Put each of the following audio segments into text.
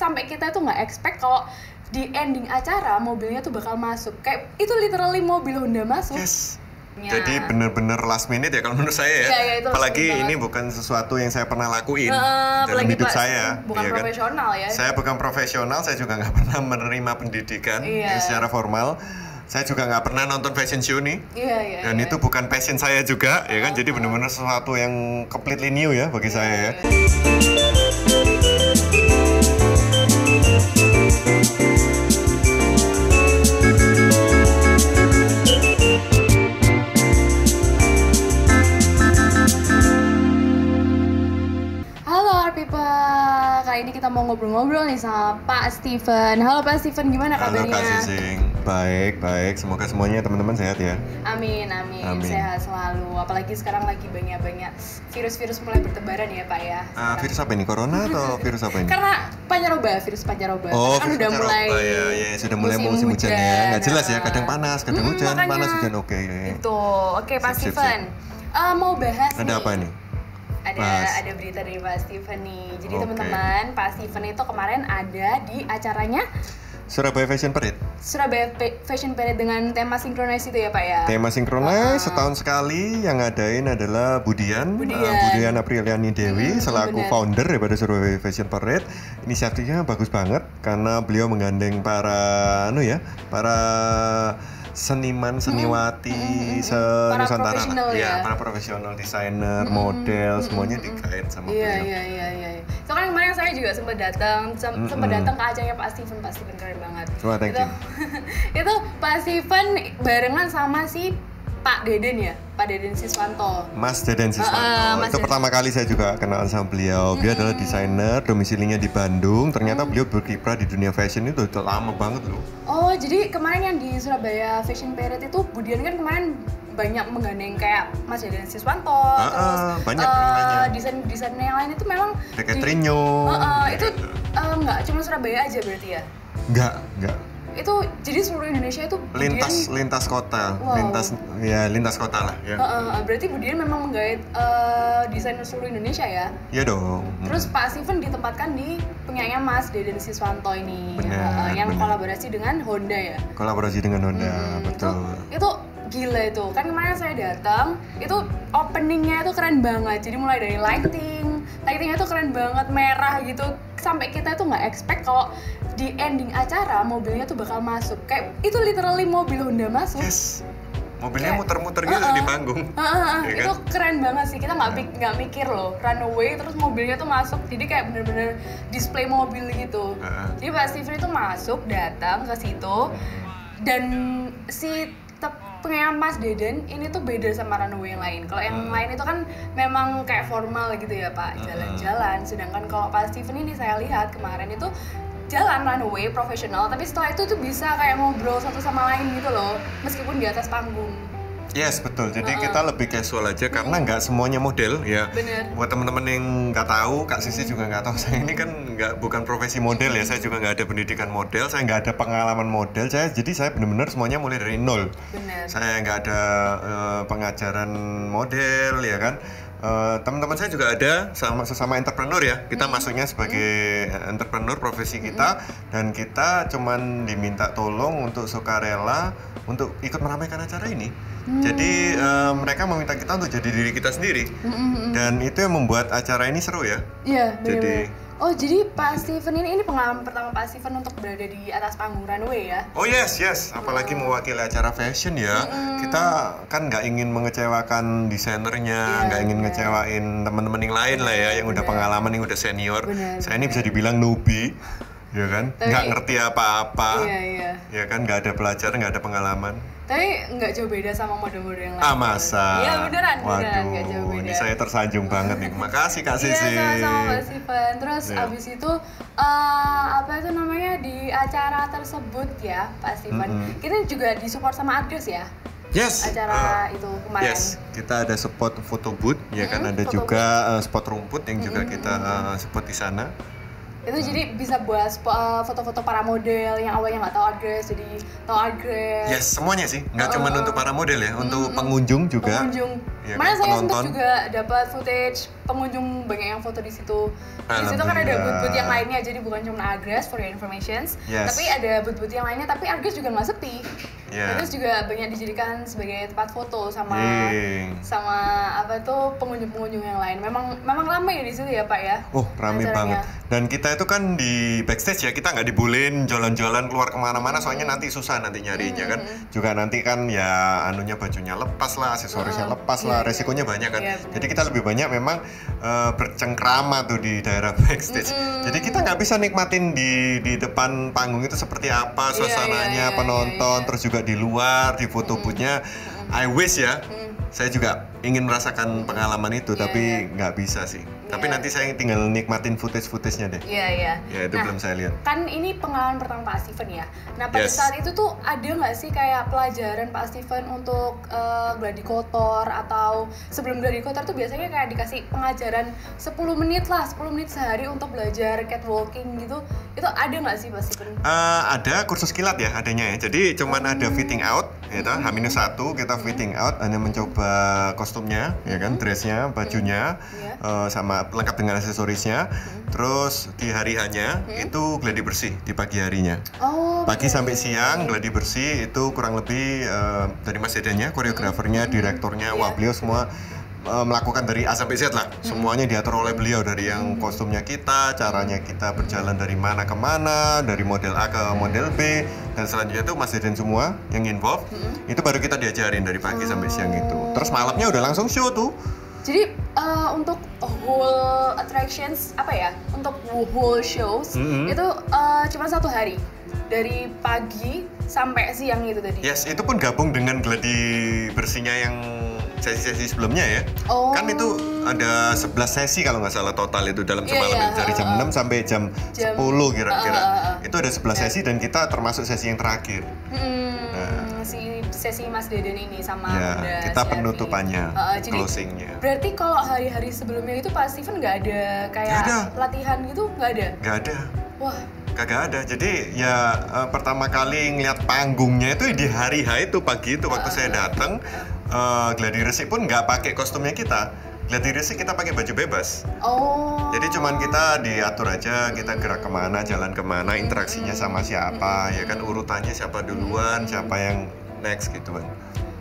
sampai kita tuh nggak expect kalau di ending acara mobilnya tuh bakal masuk. Kayak itu literally mobil Honda masuk. Yes. Ya. Jadi bener-bener last minute ya kalau menurut saya ya. Itu apalagi ini bukan sesuatu yang saya pernah lakuin dalam hidup saya. Bukan ya profesional kan? ya. Saya bukan profesional, saya juga nggak pernah menerima pendidikan secara formal. Saya juga nggak pernah nonton fashion show nih. Dan itu bukan passion saya juga, ya kan? Jadi benar-benar sesuatu yang completely new ya bagi saya ya. Kali ini kita mau ngobrol-ngobrol nih sama Pak Steven. Halo Pak Steven, gimana kabarnya? Halo Kak Sising, baik. Semoga semuanya teman-teman sehat ya. Amin. Sehat selalu. Apalagi sekarang lagi banyak virus-virus mulai bertebaran ya Pak ya. Virus apa ini? Corona atau virus apa ini? Karena virus pancaroba. Oh, kan udah mulai. Ya, sudah mulai musim hujan ya. Nggak jelas ya, kadang panas, kadang hujan, makanya, panas hujan. Oke, Pak Steven. Mau bahas ada apa nih? Ada berita dari Pak Steven nih. Jadi teman-teman, Pak Steven itu kemarin ada di acaranya Surabaya Fashion Parade. Surabaya Fashion Parade dengan tema Synchronize itu ya Pak ya? Tema Synchronize setahun sekali yang ngadain adalah Budian Apriliani Dewi selaku founder daripada Surabaya Fashion Parade. Inisiatifnya bagus banget karena beliau menggandeng para seniman, seniwati se-Nusantara para profesional desainer, model, semuanya digait sama beliau. Iya. So kan kemarin saya juga sempat datang ke acaranya Pak Steven keren banget. Wah, thank you. Itu Pak Steven barengan sama si Pak Deden Siswanto. Mas Deden Siswanto. Itu pertama kali saya juga kenal sama beliau. Dia adalah desainer, domisilinya di Bandung. Ternyata beliau berkiprah di dunia fashion itu udah lama banget loh. Oh, jadi kemarin yang di Surabaya Fashion Parade itu Budian kan kemarin banyak menggandeng kayak Mas Deden Siswanto, terus banyak desain yang lain itu memang Trino. Itu nggak cuma Surabaya aja berarti ya? Enggak. Itu jadi seluruh Indonesia itu lintas kota. Lintas kota lah ya. Berarti Budian memang menggait desainer seluruh Indonesia ya? Iya dong. Terus Pak Steven ditempatkan di punyanya Mas Deden Siswanto ini. Yang kolaborasi dengan Honda ya? Kolaborasi dengan Honda, betul. Itu gila itu, kan kemarin saya datang, itu openingnya itu keren banget. Jadi mulai dari lightingnya tuh keren banget, merah gitu. Sampai kita tuh nggak expect kalau di ending acara mobilnya tuh bakal masuk. Kayak itu literally mobil Honda masuk. Yes. Mobilnya muter-muter gitu di panggung. Itu keren banget sih. Kita nggak mikir loh, runaway terus mobilnya tuh masuk. Jadi kayak bener-bener display mobil gitu. Jadi Pak Steven itu masuk, datang ke situ, dan si pengen Mas Deden ini tuh beda sama runway yang lain. Kalau yang lain itu kan memang kayak formal gitu ya Pak, jalan-jalan. Sedangkan kalau Pak Steven ini saya lihat kemarin itu jalan runway profesional, tapi setelah itu tuh bisa kayak ngobrol satu sama lain gitu loh, meskipun di atas panggung. Yes, betul. Jadi kita lebih casual aja karena nggak semuanya model ya. Bener. Buat teman-teman yang nggak tahu, Kak Sisi juga nggak tahu. Saya ini kan bukan profesi model ya. Saya juga nggak ada pendidikan model. Saya nggak ada pengalaman model. Jadi saya benar-benar semuanya mulai dari nol. Bener. Saya nggak ada pengajaran model ya kan. Teman-teman saya juga ada sesama entrepreneur ya. Kita masuknya sebagai entrepreneur profesi kita, dan kita cuman diminta tolong untuk sukarela untuk ikut meramaikan acara ini. Jadi mereka meminta kita untuk jadi diri kita sendiri, dan itu yang membuat acara ini seru ya. Iya, benar. Jadi Pak Steven ini pengalaman pertama Pak Steven untuk berada di atas panggung runway ya? Oh yes, apalagi mewakili acara fashion ya. Kita kan nggak ingin mengecewakan desainernya, nggak ingin ngecewain teman-teman yang lain lah ya, yang udah pengalaman, yang udah senior. Saya ini bisa dibilang newbie, ya kan? Nggak ngerti apa-apa, ya kan? Nggak ada pelajaran, nggak ada pengalaman. Tapi nggak jauh beda sama model-model yang lain. Masa? Iya beneran, Waduh, nggak jauh beda. Ini saya tersanjung banget nih. Makasih Kak Sisi. Iya, sama-sama Pak Steven. Terus abis itu di acara tersebut ya Pak Steven, kita juga disupport sama Agnes ya? Yes. Acara itu kemarin. Yes, kita ada spot foto booth, ya kan, ada juga spot rumput yang juga kita spot di sana. Itu jadi bisa buat foto-foto para model yang awalnya nggak tahu Agnes jadi tahu Agnes. Yes, semuanya sih, nggak cuma untuk para model ya, untuk pengunjung juga. ya Mana kan, saya penonton. sempat juga dapat footage pengunjung banyak yang foto di situ. Di situ kan ada Alhamdulillah. booth-booth yang lainnya, jadi bukan cuma Argras for your informations, Yes. tapi ada booth-booth yang lainnya. Tapi Argras juga nggak sepi. Yeah. Argras juga banyak dijadikan sebagai tempat foto sama Yeay. sama apa tuh pengunjung-pengunjung yang lain. Memang ramai ya di situ ya Pak ya. Oh, rame Acaranya. banget. Dan kita itu kan di backstage ya, kita nggak dibolehin jalan-jalan keluar kemana-mana, soalnya nanti susah nanti nyarinya kan. Juga nanti kan ya anunya bajunya lepas lah, aksesorisnya lepas lah, Iya, resikonya banyak kan. Iya, benar. Jadi kita lebih banyak memang bercengkrama tuh di daerah backstage. Jadi kita nggak bisa nikmatin di depan panggung itu seperti apa suasananya, iya, penonton, iya. terus juga di luar, di foto boothnya. I wish ya. Saya juga ingin merasakan pengalaman itu, tapi nggak bisa sih. Tapi nanti saya tinggal nikmatin footage-nya deh. Iya, iya. Ya itu belum saya lihat. Kan ini pengalaman pertama Pak Steven ya. Nah pada Yes. saat itu tuh ada nggak sih kayak pelajaran Pak Steven untuk gladi kotor, atau sebelum gladi kotor tuh biasanya kayak dikasih pengajaran 10 menit lah, 10 menit sehari untuk belajar catwalking gitu. Itu ada nggak sih Pak Steven? Ada kursus kilat ya adanya ya. Jadi cuman ada fitting out, ya toh. H-1 kita fitting out, hanya mencoba kostumnya, ya kan, dressnya, bajunya, sama lengkap dengan aksesorisnya. Terus di hari hanya itu gladi bersih di pagi harinya. Oh, Pagi sampai siang gladi bersih itu kurang lebih dari Mas Dedanya, koreografernya, direkturnya, wah beliau semua melakukan dari A sampai Z lah. Semuanya diatur oleh beliau, dari yang kostumnya kita, caranya kita berjalan dari mana ke mana, dari model A ke model B, dan selanjutnya itu Mas Deden semua yang involved. Itu baru kita diajarin dari pagi sampai siang itu. Terus malamnya udah langsung show tuh. jadi untuk whole attractions apa ya? Untuk whole shows itu cuma 1 hari. Dari pagi sampai siang itu tadi. Yes, itu pun gabung dengan gladi bersihnya yang sesi-sesi sebelumnya ya. Oh. Kan itu ada 11 sesi kalau nggak salah total itu dalam Iya, semalam iya, itu, dari jam 6 sampai jam 10 kira-kira. Itu ada 11 sesi dan kita termasuk sesi yang terakhir. Si sesi Mas Deden ini sama Ya, Bunda kita Sylvie. penutupannya, Jadi closingnya. berarti kalau hari-hari sebelumnya itu Pak Steven nggak ada kayak Nggak ada. latihan gitu, nggak ada? Nggak ada. Wah, Kagak ada. Jadi ya pertama kali ngeliat panggungnya itu di hari H itu pagi itu waktu saya datang, gladi resik pun nggak pakai kostumnya kita. Gladi resik kita pakai baju bebas. oh. Jadi cuman kita diatur aja, kita gerak kemana, jalan kemana, interaksinya sama siapa, ya kan, urutannya siapa duluan, siapa yang next gitu kan.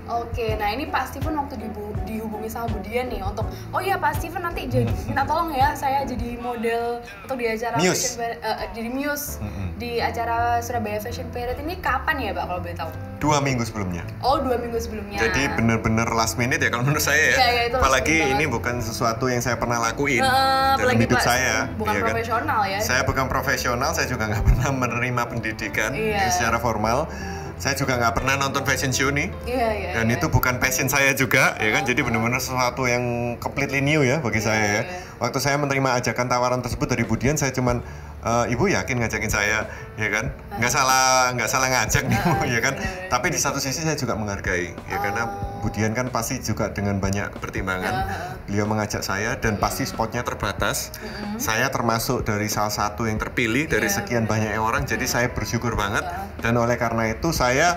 Oke, nah ini Pak Steven waktu dihubungi sama Budian nih untuk, oh iya Pak Steven nanti jadi minta tolong ya saya jadi model untuk di acara Muse. Fashion Parade, jadi Muse di acara Surabaya Fashion Parade ini kapan ya Pak kalau boleh tahu? 2 minggu sebelumnya. Oh 2 minggu sebelumnya. Jadi bener-bener last minute ya kalau menurut saya ya. Iya, itu last Apalagi minute ini banget. bukan sesuatu yang saya pernah lakuin dalam apalagi hidup Pak saya. bukan ya kan? profesional ya. Saya bukan profesional, saya juga nggak pernah menerima pendidikan secara formal. Saya juga nggak pernah nonton fashion show nih. Iya. Dan itu bukan passion saya juga, ya kan? Jadi benar-benar sesuatu yang completely new ya bagi saya ya. Waktu saya menerima ajakan tawaran tersebut dari Budian, saya cuman Ibu yakin ngajakin saya, ya kan? Nggak salah ngajak nih, Bu, ya kan? Tapi di satu sisi saya juga menghargai, ya karena Budian kan pasti juga dengan banyak pertimbangan. Beliau mengajak saya dan pasti spotnya terbatas. Saya termasuk dari salah satu yang terpilih dari sekian banyak orang, jadi saya bersyukur banget. Dan oleh karena itu saya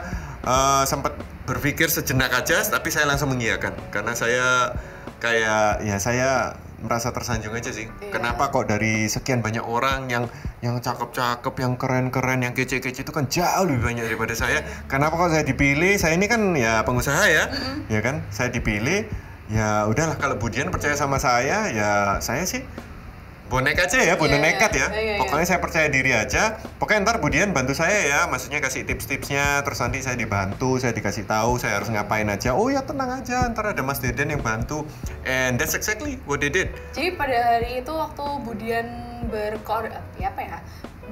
sempat berpikir sejenak aja, tapi saya langsung mengiyakan karena saya kayak ya saya merasa tersanjung aja sih. Kenapa kok dari sekian banyak orang yang cakep-cakep, yang keren-keren, yang kece-kece itu kan jauh lebih banyak daripada saya. Kenapa kok saya dipilih? Saya ini kan ya pengusaha ya, ya kan? Saya dipilih. Ya udahlah, kalau Budian percaya sama saya, ya saya sih bonek aja ya, bonek nekat ya. Pokoknya saya percaya diri aja. Pokoknya ntar Budian bantu saya ya, maksudnya kasih tips-tipsnya, terus nanti saya dibantu, saya dikasih tahu saya harus ngapain aja. Oh ya tenang aja, ntar ada Mas Deden yang bantu. And that's exactly what they did. Jadi pada hari itu waktu Budian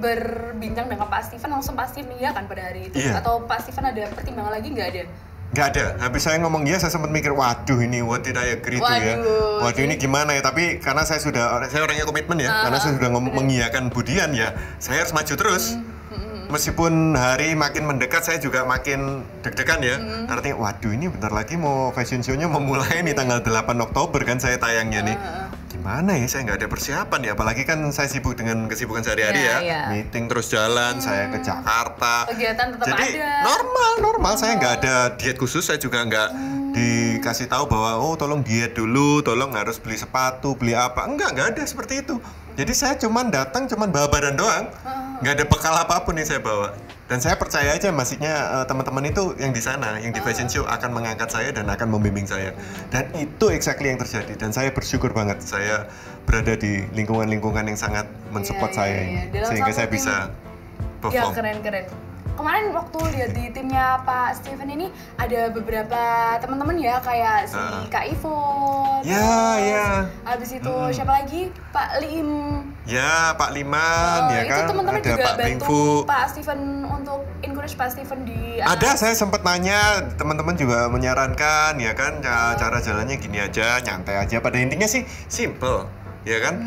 berbincang dengan Pak Steven, langsung Pak Steven iya kan pada hari itu? Iya. Atau Pak Steven ada pertimbangan lagi nggak ada? Nggak ada. Habis saya ngomong iya, saya sempat mikir, waduh ini what did I agree to ya. Waduh ini gimana ya. Tapi karena saya orangnya komitmen ya. Karena saya sudah mengiyakan Budian ya, saya harus maju terus. Meskipun hari makin mendekat, saya juga makin deg-degan ya. Artinya, waduh ini bentar lagi mau fashion show-nya mau mulai nih tanggal 8 Oktober kan saya tayangnya nih. Gimana ya, saya nggak ada persiapan ya. Apalagi kan saya sibuk dengan kesibukan sehari-hari ya. Meeting terus jalan, saya ke Jakarta. Kegiatan tetap jadi, ada. normal. Saya nggak ada diet khusus, saya juga nggak dikasih tahu bahwa oh tolong diet dulu, tolong harus beli sepatu, beli apa. Enggak ada seperti itu. Jadi saya cuman datang, cuman bawa badan doang, nggak ada bekal apapun yang saya bawa. Dan saya percaya aja, maksudnya teman-teman itu yang di sana, yang di fashion show akan mengangkat saya dan akan membimbing saya. Dan itu exactly yang terjadi. Dan saya bersyukur banget saya berada di lingkungan-lingkungan yang sangat mensupport saya ini, sehingga saya bisa Ya perform. keren. Kemarin waktu lihat di timnya Pak Steven ini ada beberapa teman-teman ya, kayak si Kak Ivo. Ya. Habis itu siapa lagi? Pak Lim. Ya, Pak Liman, ya kan. Itu teman-teman Ada juga Pak bantu Bingfu. Pak Steven untuk encourage Pak Steven di Ada, saya sempat nanya, teman-teman juga menyarankan, ya kan, cara jalannya gini aja, nyantai aja. Pada intinya sih simple, ya kan,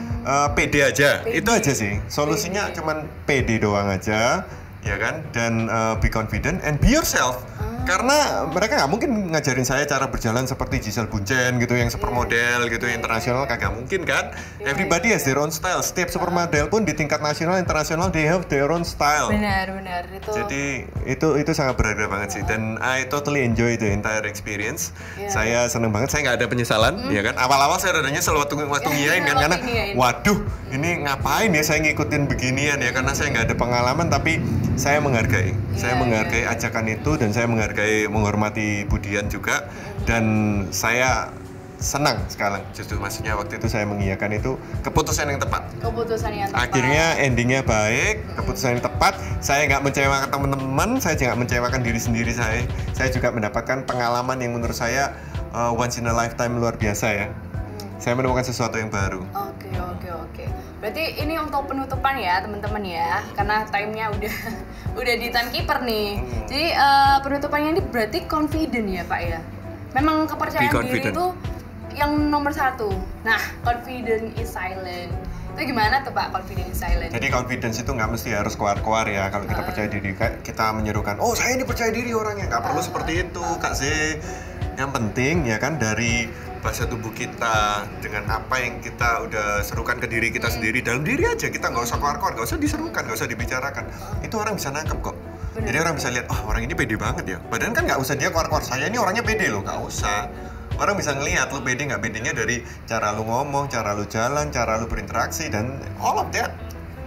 pede aja. Itu aja sih. Solusinya cuman pede doang aja, ya kan, dan be confident and be yourself. Karena mereka nggak mungkin ngajarin saya cara berjalan seperti Giselle Bundchen gitu, yang supermodel gitu, internasional, kagak mungkin kan. Everybody has their own style. Setiap supermodel pun di tingkat nasional, internasional, they have their own style. Benar itu. Jadi itu sangat berharga banget sih, dan I totally enjoy the entire experience. Saya seneng banget, saya nggak ada penyesalan, ya kan. Awal-awal saya rada nyesel waktu ngiyain kan, karena waduh ini ngapain ya saya ngikutin beginian ya, karena saya nggak ada pengalaman, tapi saya menghargai, ajakan itu, dan saya menghormati Budian juga, dan saya senang sekarang justru, maksudnya waktu itu saya mengiyakan itu keputusan yang tepat. Akhirnya endingnya baik, keputusan yang tepat. Saya nggak mengecewakan teman-teman, saya juga nggak mengecewakan diri sendiri saya. Saya juga mendapatkan pengalaman yang menurut saya once in a lifetime, luar biasa ya. Saya menemukan sesuatu yang baru. Oke. Berarti ini untuk penutupan ya teman-teman ya, karena timenya udah di timekeeper nih. Jadi penutupannya ini berarti confident ya Pak ya. Memang kepercayaan diri itu yang nomor satu. Nah, confident is silent. Itu gimana tuh Pak, confident is silent? Jadi confidence itu nggak mesti harus keluar-keluar ya. Kalau kita percaya diri, kita menyerukan, oh saya ini percaya diri orangnya. Nggak perlu seperti itu Kak Z. Yang penting ya kan, dari bahasa tubuh kita, dengan apa yang kita udah serukan ke diri kita sendiri, dalam diri aja, kita nggak usah keluar-keluar, nggak usah diserukan, nggak usah dibicarakan. Itu orang bisa nangkep kok. Jadi orang bisa lihat, oh orang ini pede banget ya. Padahal kan nggak usah dia keluar-keluar, saya ini orangnya pede loh, nggak usah. Orang bisa ngelihat lu pede nggak pedenya dari cara lu ngomong, cara lu jalan, cara lu berinteraksi, dan all of that.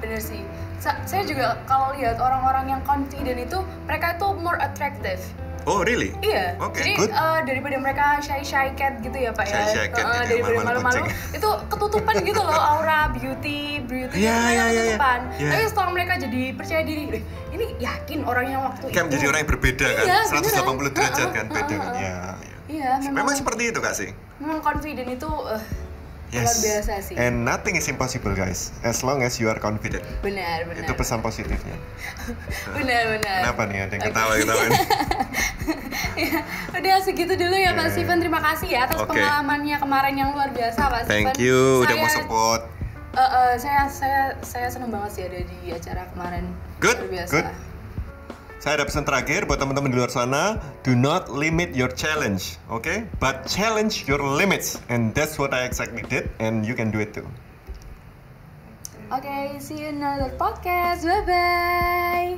Bener sih. Saya juga kalau lihat orang-orang yang confident itu, mereka itu more attractive. Oh really? Iya. Okay, jadi daripada mereka shy cat gitu ya Pak ya. Shy cat gitu, daripada malu-malu itu ketutupan gitu loh, aura beauty ketutupan. Tapi setelah mereka jadi percaya diri, ini yakin orang yang waktu itu. Kan jadi orang yang berbeda kan, 180 derajat kan beda kan. Iya, memang seperti itu Kak sih. Memang confident itu luar biasa sih. And nothing is impossible guys, as long as you are confident. Benar. Itu pesan positifnya. Benar. Kenapa nih ada yang ketawa nih? Ya, udah segitu dulu ya Pak Steven. Terima kasih ya atas pengalamannya kemarin yang luar biasa Pak Steven. Thank you udah mau support. Saya seneng banget sih ada di acara kemarin. Good. Saya ada pesan terakhir buat teman-teman di luar sana, do not limit your challenge, okay? But challenge your limits, and that's what I exactly did, and you can do it too. Okay, see you in another podcast. Bye bye.